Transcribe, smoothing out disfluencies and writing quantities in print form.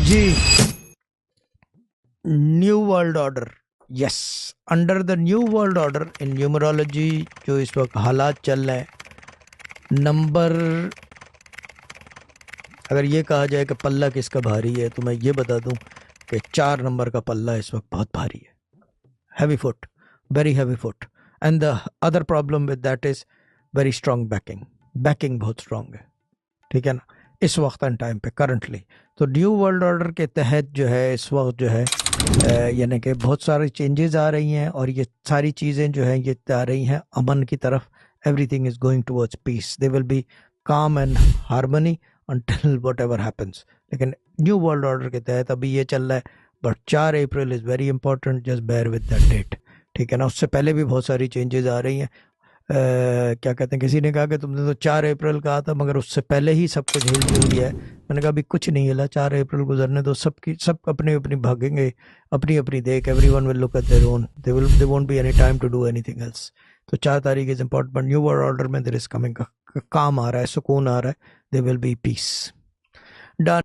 G new world order, yes, under the new world order in numerology جو اس وقت حالات چل رہے ہیں، نمبر اگر یہ کہا جائے کہ پلہ کس کا بھاری ہے تو میں یہ بتا دوں کہ 4 نمبر کا پلہ اس وقت بہت بھاری ہے. Heavy fit, very heavy fit. And the other problem with that is very strong backing بہت اسٹرانگ ہے، ٹھیک ہے نا، اس وقت اینڈ ٹائم پہ کرنٹلی. تو نیو ورلڈ آرڈر کے تحت جو ہے اس وقت جو ہے یعنی کہ بہت ساری چینجز آ رہی ہیں، اور یہ ساری چیزیں جو ہیں یہ آ رہی ہیں امن کی طرف. Everything is going towards peace. They will be calm and harmony until whatever happens. لیکن نیو ورلڈ آرڈر کے تحت ابھی یہ چل رہا ہے. But 4 April is very important, just bear with that date, ٹھیک ہے نا. اس سے پہلے بھی بہت ساری چینجز آ رہی ہیں. کیا کہتے ہیں، کسی نے کہا کہ تم نے تو 4 اپریل کہا تھا مگر اس سے پہلے ہی سب کچھ ہل گیا ہے. میں نے کہا ابھی کچھ نہیں ہلا، 4 اپریل گزرنے دو، سب اپنی بھاگیں گے اپنی دیکھ. Everyone will look at their own, they won't be any time to do anything else. تو 4 تاریخ is important. But new world order میں دیر از کمنگ، کام آ رہا ہے، سکون آ رہا ہے. دے ول بی پیس. ڈن.